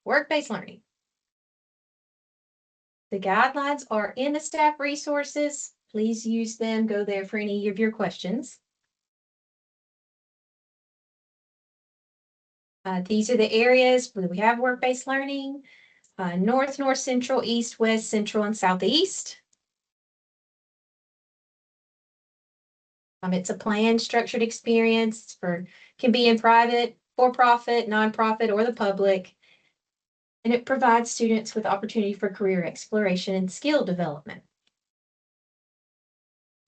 Work-based learning. The guidelines are in the staff resources. Please use them. Go there for any of your questions. These are the areas where we have work-based learning. North, north, central, east, west, central, and southeast. It's a planned, structured experience can be in private, for-profit, nonprofit, or the public. And it provides students with opportunity for career exploration and skill development.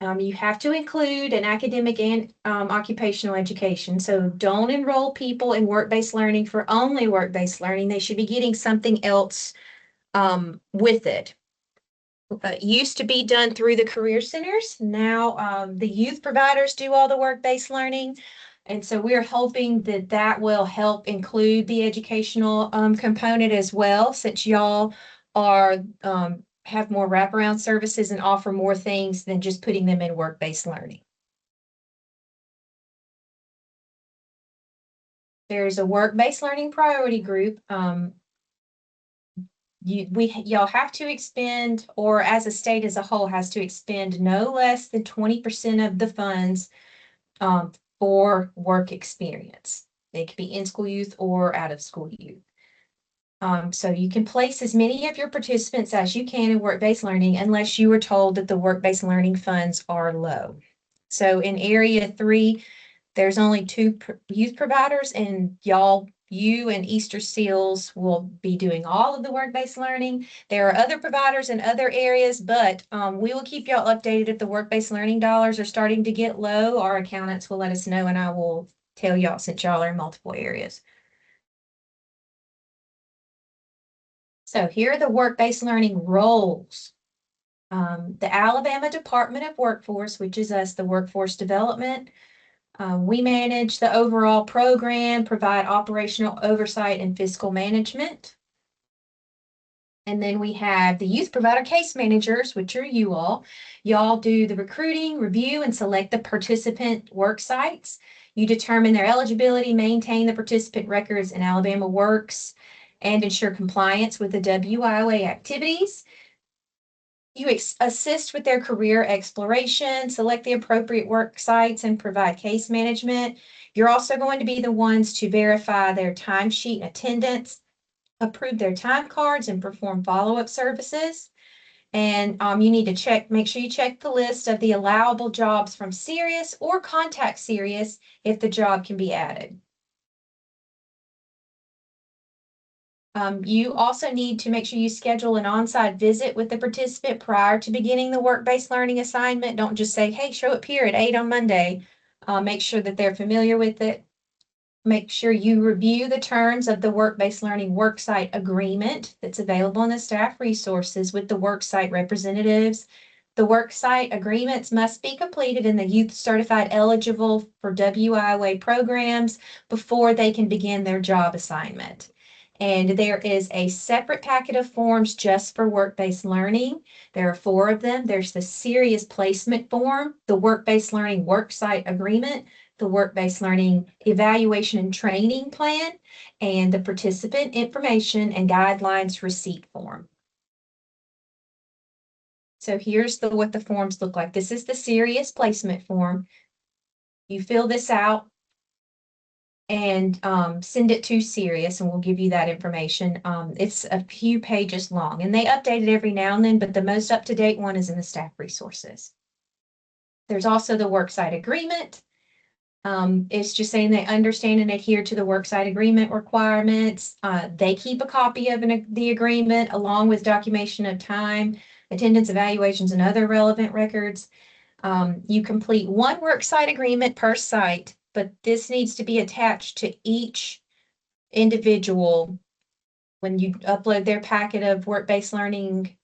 You have to include an academic and occupational education. So don't enroll people in work-based learning for only work-based learning. They should be getting something else with it. Used to be done through the career centers. Now the youth providers do all the work-based learning. And so we're hoping that that will help include the educational component as well, since y'all are have more wraparound services and offer more things than just putting them in work-based learning. There's a work-based learning priority group. Y'all have to expend, or as a state as a whole has to expend no less than 20% of the funds for work experience. They could be in-school youth or out-of-school youth. So you can place as many of your participants as you can in work-based learning unless you were told that the work-based learning funds are low. So in Area 3, there's only 2 youth providers, and you and Easter Seals will be doing all of the work-based learning. There are other providers in other areas, but we will keep y'all updated if the work-based learning dollars are starting to get low. Our accountants will let us know, and I will tell y'all since y'all are in multiple areas. So here are the work-based learning roles. The Alabama Department of Workforce, which is us, the workforce development. We manage the overall program, provide operational oversight and fiscal management. And then we have the youth provider case managers, which are you all. Y'all do the recruiting, review, and select the participant work sites. You determine their eligibility, maintain the participant records in Alabama Works, and ensure compliance with the WIOA activities. You assist with their career exploration, select the appropriate work sites, and provide case management. You're also going to be the ones to verify their timesheet attendance, approve their time cards, and perform follow-up services. And you need to make sure you check the list of the allowable jobs from Sirius or contact Sirius if the job can be added. You also need to make sure you schedule an on-site visit with the participant prior to beginning the work-based learning assignment. Don't just say, hey, show up here at 8 on Monday. Make sure that they're familiar with it. Make sure you review the terms of the work-based learning worksite agreement that's available in the staff resources with the worksite representatives. The worksite agreements must be completed and the youth certified eligible for WIOA programs before they can begin their job assignment. And there is a separate packet of forms just for work-based learning. There are 4 of them. There's the serious placement form, the work-based learning worksite agreement, the work-based learning evaluation and training plan, and the participant information and guidelines receipt form. So here's what the forms look like. This is the serious placement form. You fill this out and send it to Sirius, and we'll give you that information. It's a few pages long, and they update it every now and then, but the most up-to-date one is in the staff resources. There's also the worksite agreement. It's just saying they understand and adhere to the worksite agreement requirements. They keep a copy of the agreement along with documentation of time, attendance evaluations, and other relevant records. You complete 1 worksite agreement per site, but this needs to be attached to each individual when you upload their packet of work-based learning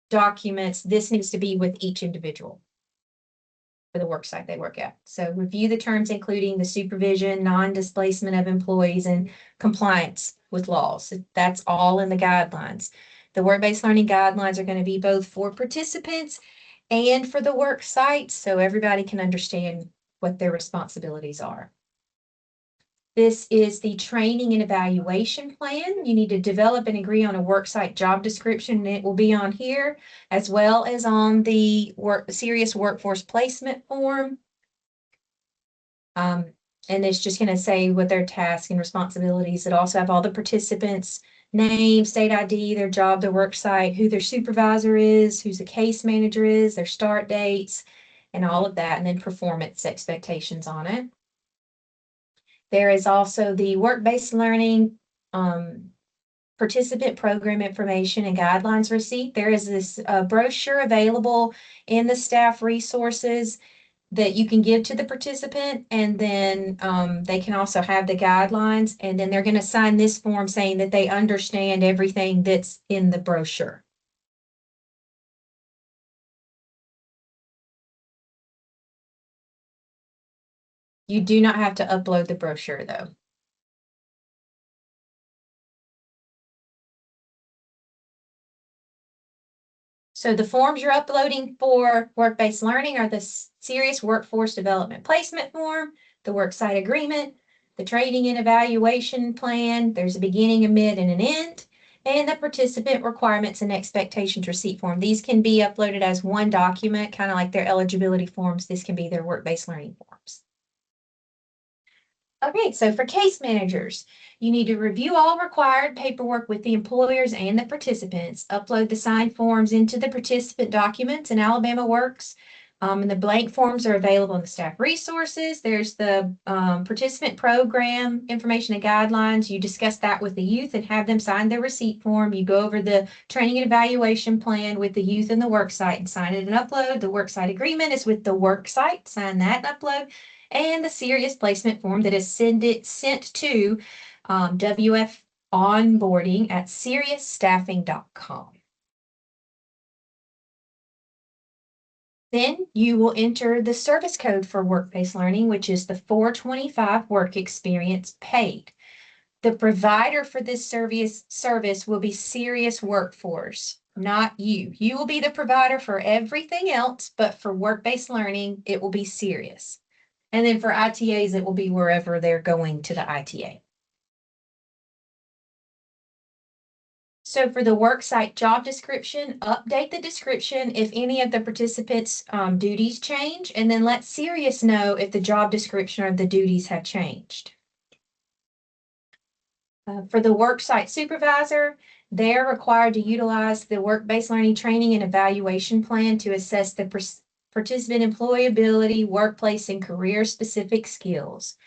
documents. This needs to be with each individual for the work site they work at. So review the terms, including the supervision, non-displacement of employees, and compliance with laws. That's all in the guidelines. The work-based learning guidelines are going to be both for participants and for the work sites, so everybody can understand what their responsibilities are. This is the training and evaluation plan. You need to develop and agree on a worksite job description, and it will be on here, as well as on the serious workforce placement form. And it's just going to say what their tasks and responsibilities. It also have all the participants' name, state ID, their job, their work site, who their supervisor is, who's the case manager is, their start dates, and all of that, and then performance expectations on it. There is also the work-based learning participant program information and guidelines receipt. There is this brochure available in the staff resources that you can give to the participant, and then they can also have the guidelines, and then they're going to sign this form saying that they understand everything that's in the brochure. You do not have to upload the brochure, though. So the forms you're uploading for work-based learning are the serious workforce development placement form, the worksite agreement, the training and evaluation plan. There's a beginning, a mid, and an end, and the participant requirements and expectations receipt form. These can be uploaded as one document, kind of like their eligibility forms. This can be their work-based learning forms. Okay, so for case managers, you need to review all required paperwork with the employers and the participants, upload the signed forms into the participant documents in Alabama Works. And the blank forms are available in the staff resources. There's the participant program information and guidelines. You discuss that with the youth and have them sign their receipt form. You go over the training and evaluation plan with the youth and the work site and sign it and upload. The work site agreement is with the work site, sign that and upload. And the serious placement form that is sent to WF onboarding at seriousstaffing.com. Then you will enter the service code for work-based learning, which is the 425 work experience paid. The provider for this service will be Serious Workforce, not you. You will be the provider for everything else, but for work-based learning, it will be Serious. And then for ITAs, it will be wherever they're going to the ITA. So for the worksite job description, update the description if any of the participants' duties change, and then let Serious know if the job description or the duties have changed. For the worksite supervisor, they're required to utilize the work-based learning training and evaluation plan to assess the participant employability, workplace, and career-specific skills.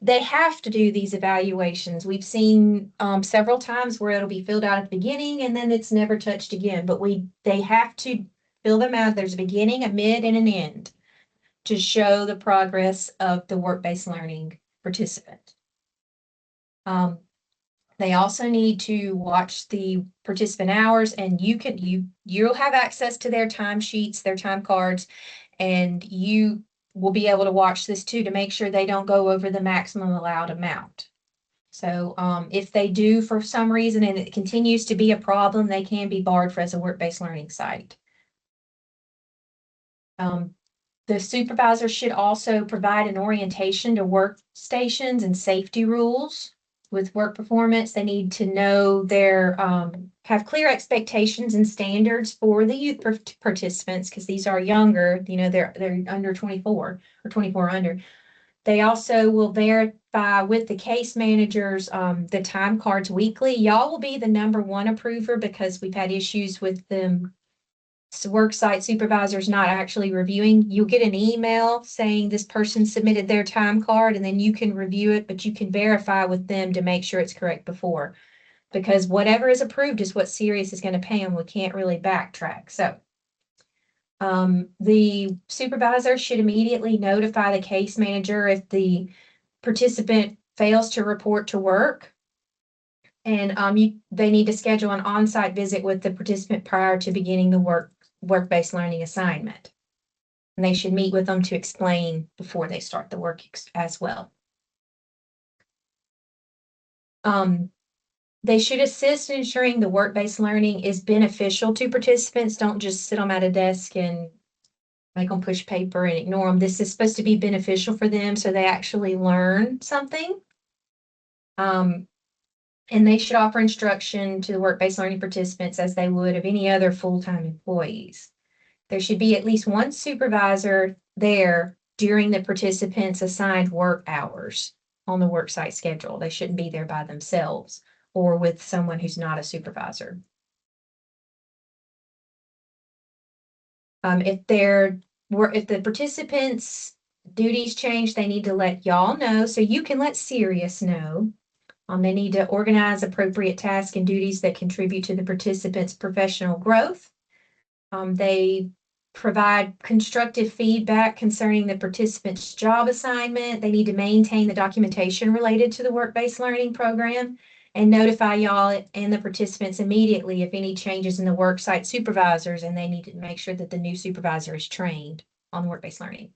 They have to do these evaluations. We've seen several times where it'll be filled out at the beginning and then it's never touched again, but they have to fill them out. There's a beginning, a mid, and an end to show the progress of the work-based learning participant. They also need to watch the participant hours, and you'll have access to their time sheets, their time cards, and you will be able to watch this too to make sure they don't go over the maximum allowed amount. So if they do for some reason and it continues to be a problem, they can be barred as a work-based learning site. The supervisor should also provide an orientation to workstations and safety rules. With work performance, they need to know have clear expectations and standards for the youth participants, because these are younger, they're under 24 or 24 under. They also will verify with the case managers the time cards weekly. Y'all will be the #1 approver because we've had issues with them worksite supervisors not actually reviewing. You'll get an email saying this person submitted their time card, and then you can review it, but you can verify with them to make sure it's correct before, because whatever is approved is what Serious is going to pay them. We can't really backtrack. So the supervisor should immediately notify the case manager if the participant fails to report to work. And they need to schedule an on-site visit with the participant prior to beginning the work-based learning assignment. And they should meet with them to explain before they start the work as well. They should assist in ensuring the work-based learning is beneficial to participants. Don't just sit them at a desk and make them push paper and ignore them. This is supposed to be beneficial for them so they actually learn something. And they should offer instruction to the work-based learning participants as they would of any other full-time employees. There should be at least one supervisor there during the participants' assigned work hours on the worksite schedule. They shouldn't be there by themselves or with someone who's not a supervisor. If the participants' duties change, they need to let y'all know so you can let Sirius know. They need to organize appropriate tasks and duties that contribute to the participants' professional growth. They provide constructive feedback concerning the participant's job assignment. They need to maintain the documentation related to the work-based learning program and notify y'all and the participants immediately if any changes in the worksite supervisors, and they need to make sure that the new supervisor is trained on work-based learning.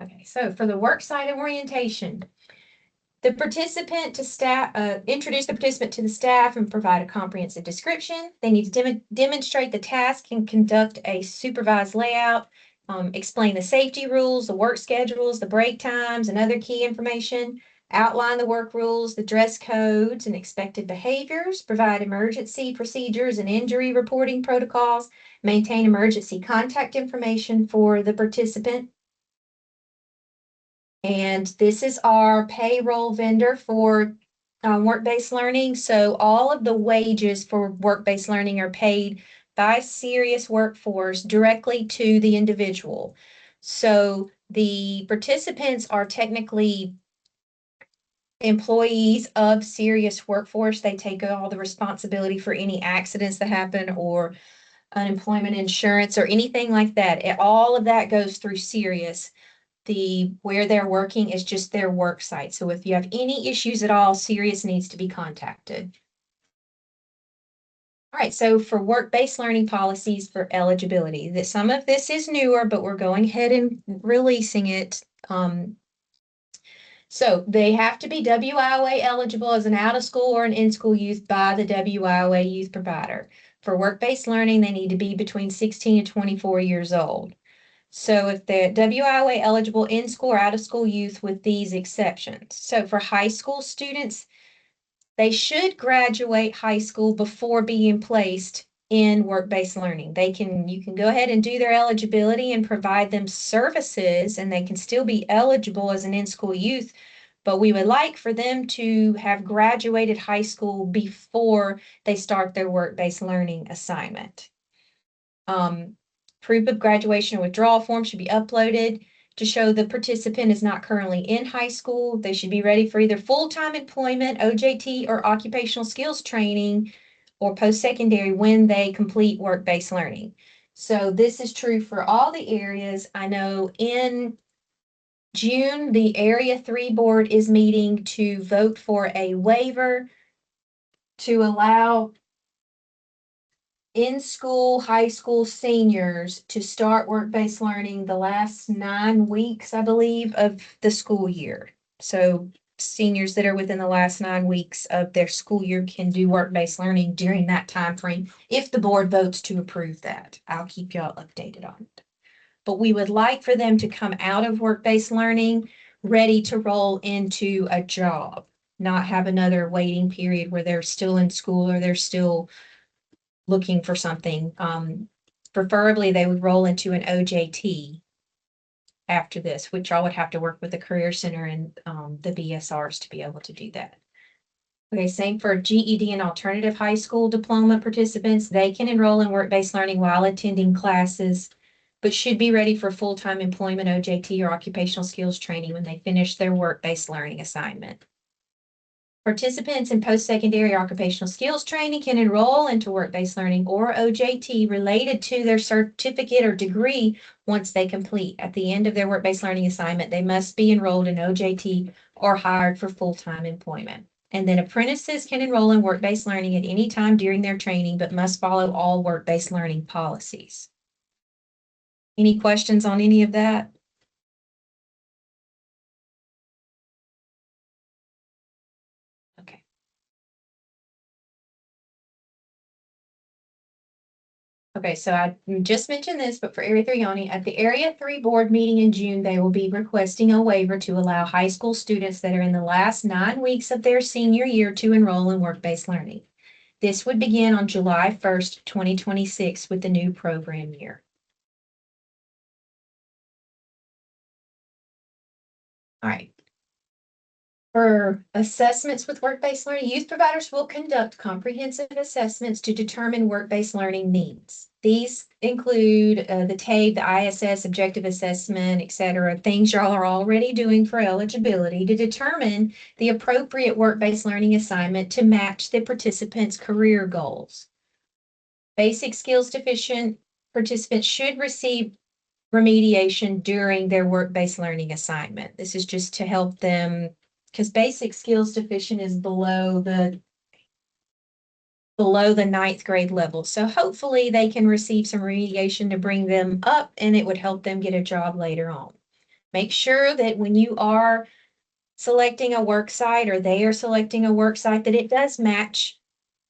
Okay, so for the worksite orientation, the participant to staff, introduce the participant to the staff and provide a comprehensive description. They need to demonstrate the task and conduct a supervised layout, explain the safety rules, the work schedules, the break times, and other key information, outline the work rules, the dress codes, and expected behaviors, provide emergency procedures and injury reporting protocols, maintain emergency contact information for the participant. And this is our payroll vendor for work-based learning. So all of the wages for work-based learning are paid by Sirius Workforce directly to the individual. So the participants are technically employees of Sirius Workforce. They take all the responsibility for any accidents that happen or unemployment insurance or anything like that. All of that goes through Sirius. Where they're working is just their work site. So if you have any issues at all, Sirius needs to be contacted. All right, so for work-based learning policies for eligibility, some of this is newer, but we're going ahead and releasing it. So they have to be WIOA eligible as an out-of-school or an in-school youth by the WIOA youth provider. For work-based learning, they need to be between 16 and 24 years old. So if they're WIOA eligible in-school or out-of-school youth with these exceptions. So for high school students, they should graduate high school before being placed in work-based learning. You can go ahead and do their eligibility and provide them services, and they can still be eligible as an in-school youth, but we would like for them to have graduated high school before they start their work-based learning assignment. Proof of graduation withdrawal form should be uploaded to show the participant is not currently in high school. They should be ready for either full-time employment, OJT, or occupational skills training or post-secondary when they complete work-based learning. So this is true for all the areas. I know in June, the Area 3 board is meeting to vote for a waiver to allow in-school high school seniors to start work-based learning the last 9 weeks, I believe, of the school year. So seniors that are within the last 9 weeks of their school year can do work-based learning during that time frame if the board votes to approve that. I'll keep y'all updated on it. But we would like for them to come out of work-based learning ready to roll into a job, not have another waiting period where they're still in school or they're still looking for something. Preferably, they would roll into an OJT after this, which I would have to work with the Career Center and the BSRs to be able to do that. Okay, same for GED and alternative high school diploma participants. They can enroll in work-based learning while attending classes, but should be ready for full-time employment, OJT, or occupational skills training when they finish their work-based learning assignment. Participants in post-secondary occupational skills training can enroll into work-based learning or OJT related to their certificate or degree once they complete. At the end of their work-based learning assignment, they must be enrolled in OJT or hired for full-time employment. And then apprentices can enroll in work-based learning at any time during their training, but must follow all work-based learning policies. Any questions on any of that? Okay. Okay, so I just mentioned this, but for Area 3 only, at the Area 3 board meeting in June, they will be requesting a waiver to allow high school students that are in the last 9 weeks of their senior year to enroll in work-based learning. This would begin on July 1st, 2026 with the new program year. All right. For assessments with work-based learning, youth providers will conduct comprehensive assessments to determine work-based learning needs. These include the TABE, the ISS, objective assessment, et cetera, things y'all are already doing for eligibility to determine the appropriate work-based learning assignment to match the participant's career goals. Basic skills deficient participants should receive remediation during their work-based learning assignment. This is just to help them, because basic skills deficient is below the ninth grade level. So hopefully they can receive some remediation to bring them up, and it would help them get a job later on. Make sure that when you are selecting a work site or they are selecting a work site, that it does match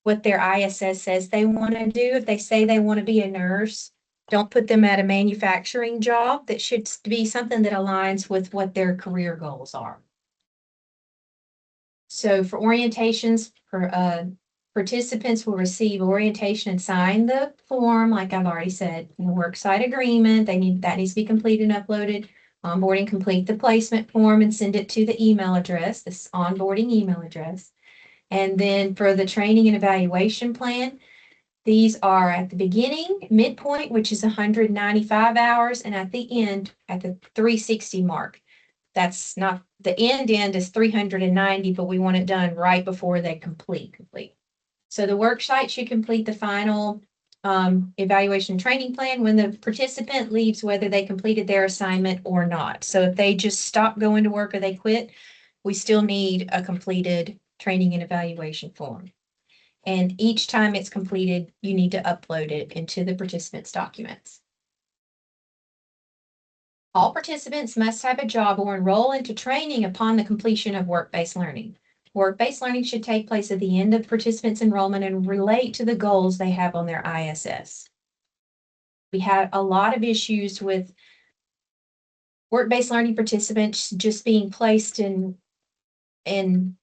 what their ISS says they want to do. If they say they want to be a nurse, don't put them at a manufacturing job. That should be something that aligns with what their career goals are. So for orientations, participants will receive orientation and sign the form, like I've already said, the worksite agreement. That needs to be completed and uploaded. Onboarding, complete the placement form and send it to the email address, this onboarding email address. And then for the training and evaluation plan, these are at the beginning, midpoint, which is 195 hours, and at the end, at the 360 mark. That's not, the end is 390, but we want it done right before they complete. So the worksite should complete the final evaluation training plan when the participant leaves, whether they completed their assignment or not. So if they just stop going to work or they quit, we still need a completed training and evaluation form. And each time it's completed, you need to upload it into the participants' documents. All participants must have a job or enroll into training upon the completion of work-based learning. Work-based learning should take place at the end of participants' enrollment and relate to the goals they have on their ISS. We had a lot of issues with work-based learning participants just being placed in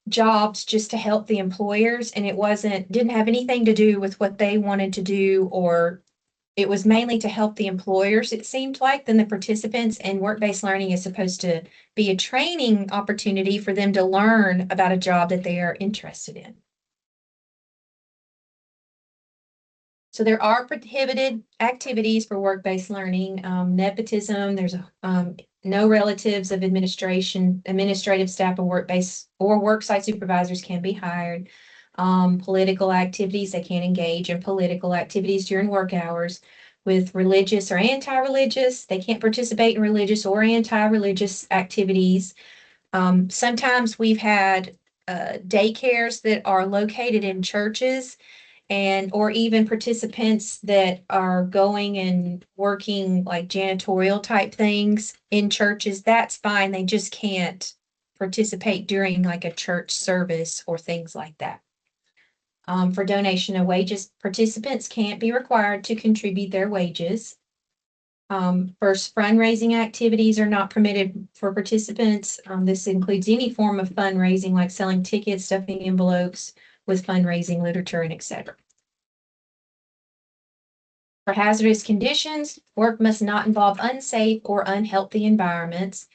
jobs just to help the employers, and it didn't have anything to do with what they wanted to do, or it was mainly to help the employers, it seemed like, than the participants. And work-based learning is supposed to be a training opportunity for them to learn about a job that they are interested in. So there are prohibited activities for work-based learning. Nepotism, there's no relatives of administrative staff or work-based or worksite supervisors can be hired. Political activities, they can't engage in political activities during work hours. With religious or anti-religious, they can't participate in religious or anti-religious activities. Sometimes we've had daycares that are located in churches, or even participants that are going and working like janitorial type things in churches. That's fine. They just can't participate during like a church service or things like that. For donation of wages, participants can't be required to contribute their wages. First, fundraising activities are not permitted for participants. This includes any form of fundraising, like selling tickets, stuffing envelopes with fundraising literature, and etc. For hazardous conditions, work must not involve unsafe or unhealthy environments.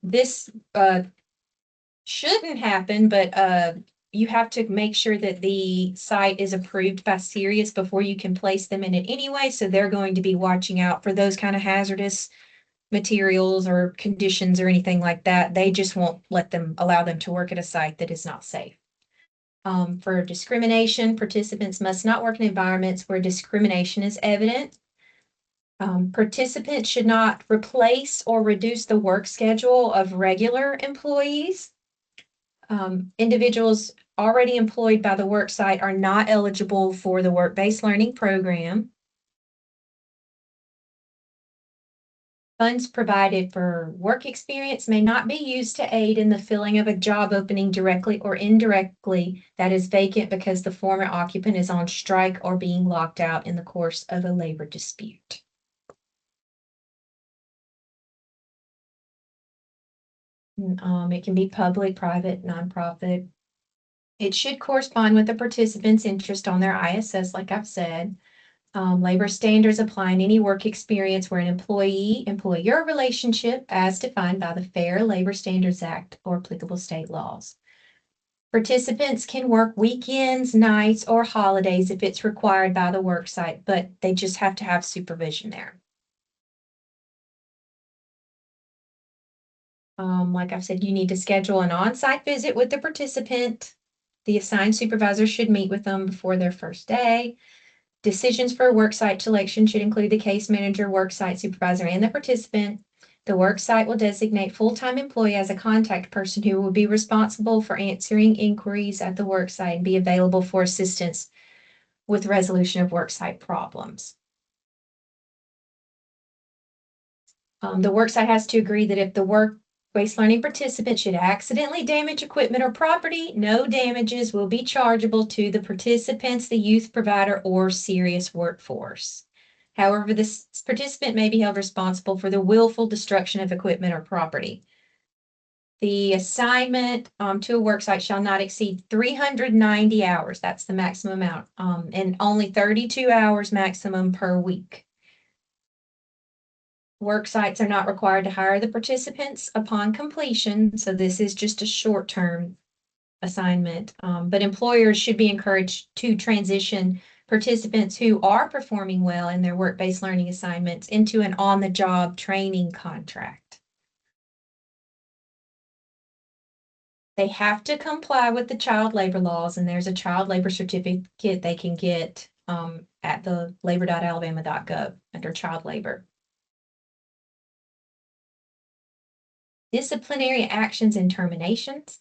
This shouldn't happen, but you have to make sure that the site is approved by Sirius before you can place them in it anyway. So they're going to be watching out for those kind of hazardous materials or conditions or anything like that. They just won't allow them to work at a site that is not safe. For discrimination, participants must not work in environments where discrimination is evident. Participants should not replace or reduce the work schedule of regular employees. Individuals already employed by the work site are not eligible for the work-based learning program. Funds provided for work experience may not be used to aid in the filling of a job opening directly or indirectly that is vacant because the former occupant is on strike or being locked out in the course of a labor dispute. It can be public, private, nonprofit. It should correspond with the participant's interest on their ISS, like I've said. Labor standards apply in any work experience where an employee-employer relationship as defined by the Fair Labor Standards Act or applicable state laws. Participants can work weekends, nights, or holidays if it's required by the work site, but they just have to have supervision there. Like I've said, you need to schedule an on-site visit with the participant. The assigned supervisor should meet with them before their first day. Decisions for worksite selection should include the case manager, worksite supervisor, and the participant. The worksite will designate full-time employee as a contact person who will be responsible for answering inquiries at the worksite and be available for assistance with resolution of worksite problems. The worksite has to agree that if the work-based learning participant should accidentally damage equipment or property, no damages will be chargeable to the participants, the youth provider, or serious workforce. However, this participant may be held responsible for the willful destruction of equipment or property. The assignment to a worksite shall not exceed 390 hours. That's the maximum amount, and only 32 hours maximum per week. Work sites are not required to hire the participants upon completion, so this is just a short-term assignment. But employers should be encouraged to transition participants who are performing well in their work-based learning assignments into an on-the-job training contract. They have to comply with the child labor laws, and there's a child labor certificate they can get at the labor.alabama.gov under child labor. Disciplinary actions and terminations.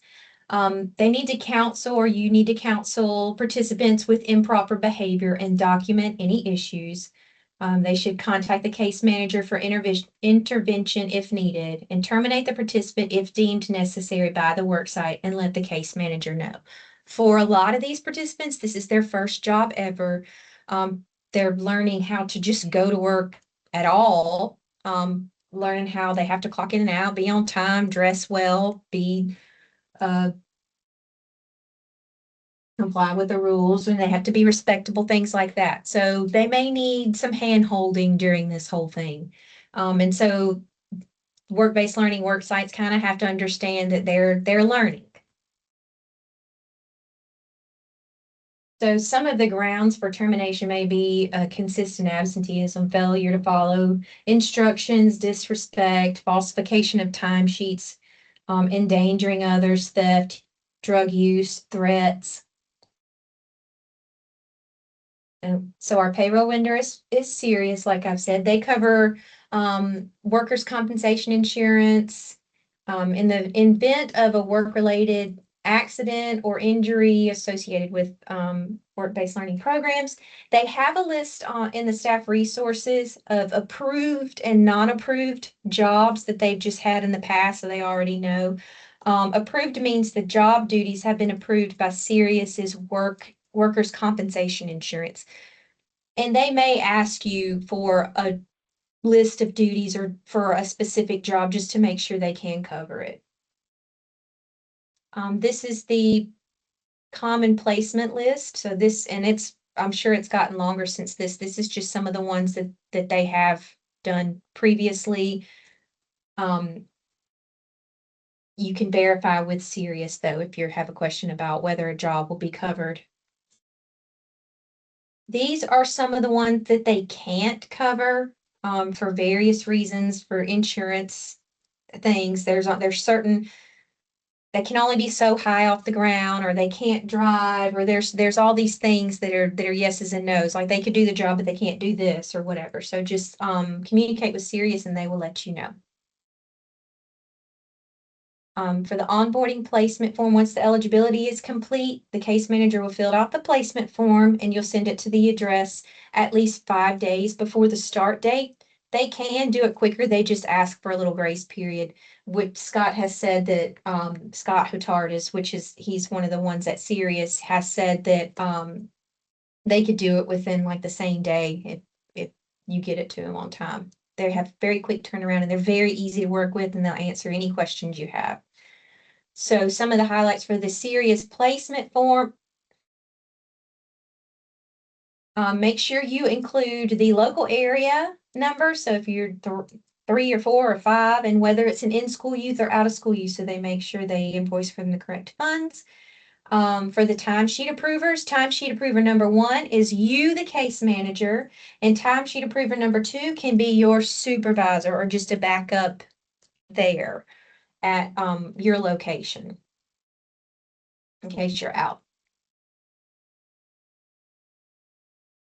They need to counsel, or you need to counsel participants with improper behavior and document any issues. They should contact the case manager for intervention if needed, and terminate the participant if deemed necessary by the worksite and let the case manager know. For a lot of these participants, this is their first job ever. They're learning how to just go to work at all. Learning how they have to clock in and out, be on time, dress well, comply with the rules, and they have to be respectable, things like that. So they may need some hand holding during this whole thing. And so work-based learning work sites kind of have to understand that they're learning. So some of the grounds for termination may be consistent absenteeism, failure to follow instructions, disrespect, falsification of timesheets, endangering others, theft, drug use, threats. So our payroll vendor is serious, like I've said. They cover workers' compensation insurance. In the event of a work-related accident or injury associated with work-based learning programs, they have a list in the staff resources of approved and non-approved jobs that they've just had in the past, so they already know. Approved means the job duties have been approved by Sirius's workers' compensation insurance. And they may ask you for a list of duties or for a specific job just to make sure they can cover it. This is the common placement list. So I'm sure it's gotten longer since this. This is just some of the ones that they have done previously. You can verify with Sirius though if you have a question about whether a job will be covered. These are some of the ones that they can't cover for various reasons, for insurance things. There's certain that can only be so high off the ground, or they can't drive, or there's all these things that are yeses and nos. Like they could do the job, but they can't do this or whatever. So just communicate with Sirius and they will let you know. For the onboarding placement form, once the eligibility is complete, the case manager will fill out the placement form and you'll send it to the address at least 5 days before the start date. They can do it quicker. They just ask for a little grace period, which Scott has said that, Scott Hotardis, he's one of the ones at Sirius, has said that, they could do it within like the same day if you get it to them on time. They have very quick turnaround and they're very easy to work with and they'll answer any questions you have. So some of the highlights for the Sirius placement form. Make sure you include the local area number. So if you're 3 or 4 or 5, and whether it's an in-school youth or out-of-school youth, so they make sure they invoice from the correct funds. For the timesheet approvers, timesheet approver number 1 is you, the case manager, and timesheet approver number 2 can be your supervisor or just a backup there at your location in case you're out.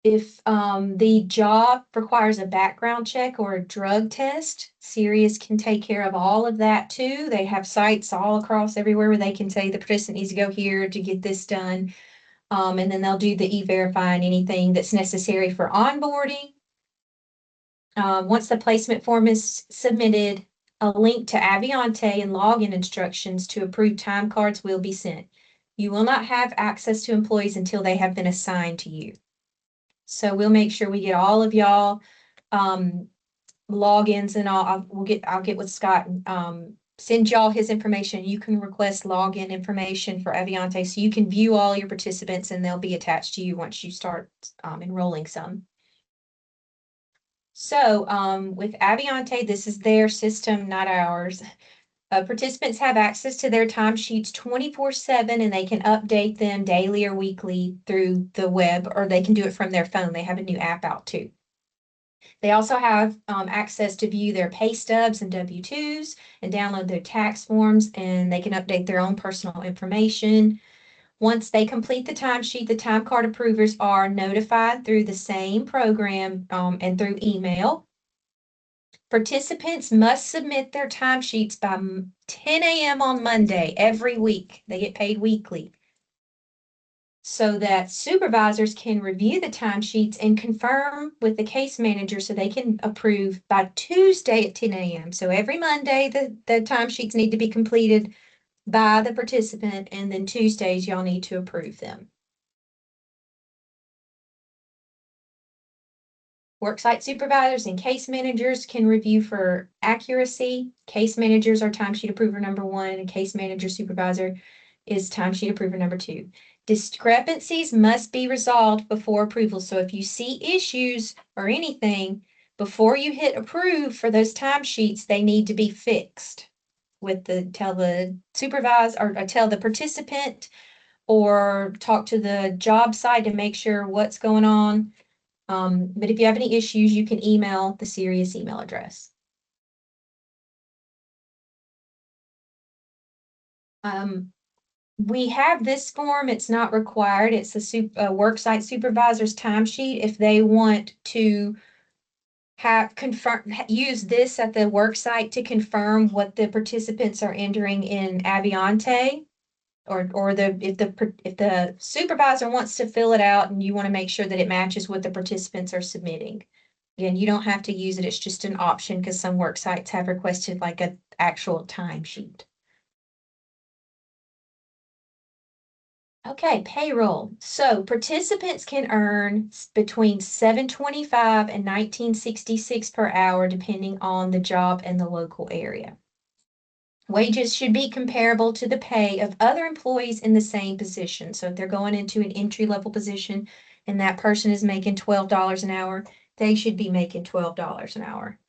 If the job requires a background check or a drug test, Sirius can take care of all of that too. They have sites all across everywhere where they can say the participant needs to go here to get this done. And then they'll do the e-verify and anything that's necessary for onboarding. Once the placement form is submitted, a link to Aviante and login instructions to approve time cards will be sent. You will not have access to employees until they have been assigned to you. So we'll make sure we get all of y'all logins and all. I'll get with Scott and send y'all his information. You can request login information for Aviante so you can view all your participants and they'll be attached to you once you start enrolling some. So with Aviante, this is their system, not ours. Participants have access to their timesheets 24/7 and they can update them daily or weekly through the web, or they can do it from their phone. They have a new app out too. They also have access to view their pay stubs and W-2s and download their tax forms, and they can update their own personal information. Once they complete the timesheet, the time card approvers are notified through the same program and through email. Participants must submit their timesheets by 10 a.m. on Monday every week. They get paid weekly. So that supervisors can review the timesheets and confirm with the case manager so they can approve by Tuesday at 10 a.m. So every Monday, the timesheets need to be completed by the participant, and then Tuesdays, y'all need to approve them. Worksite supervisors and case managers can review for accuracy. Case managers are timesheet approver number 1, and case manager supervisor is timesheet approver number 2. Discrepancies must be resolved before approval. So if you see issues or anything, before you hit approve for those timesheets, they need to be fixed. Tell the supervisor or tell the participant, or talk to the job site to make sure what's going on. But if you have any issues, you can email the Sirius email address. We have this form. It's not required. It's a worksite supervisor's timesheet. If they want to use this at the worksite to confirm what the participants are entering in Aviante, or if the supervisor wants to fill it out and you want to make sure that it matches what the participants are submitting. Again, you don't have to use it. It's just an option because some work sites have requested like an actual timesheet. Okay, payroll. So participants can earn between $7.25 and $19.66 per hour, depending on the job and the local area. Wages should be comparable to the pay of other employees in the same position. So if they're going into an entry-level position and that person is making $12 an hour, they should be making $12 an hour.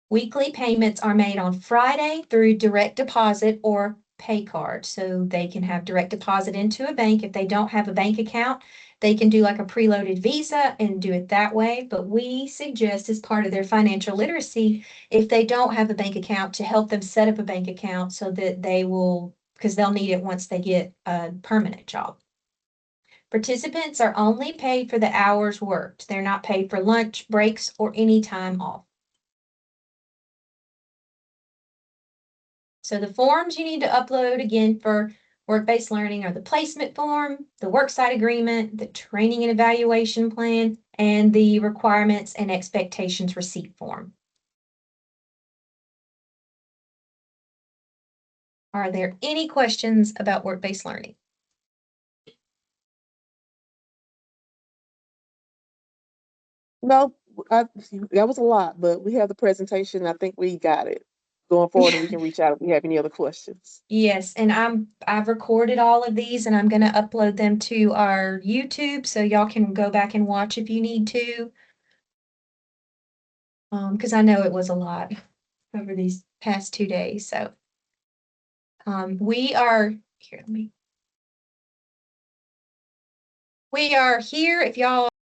Weekly payments are made on Friday through direct deposit or pay card. So they can have direct deposit into a bank. If they don't have a bank account, they can do like a preloaded Visa and do it that way. But we suggest, as part of their financial literacy, if they don't have a bank account, to help them set up a bank account so that because they'll need it once they get a permanent job. Participants are only paid for the hours worked. They're not paid for lunch, breaks, or any time off. So the forms you need to upload, again, for Work-based learning are the placement form, the worksite agreement, the training and evaluation plan, and the requirements and expectations receipt form. Are there any questions about work-based learning? No, that was a lot, but we have the presentation. I think we got it going forward, and we can reach out if we have any other questions. Yes, and I've recorded all of these and I'm gonna upload them to our YouTube so y'all can go back and watch if you need to. Because I know it was a lot over these past 2 days, so. We are, here, we are here if y'all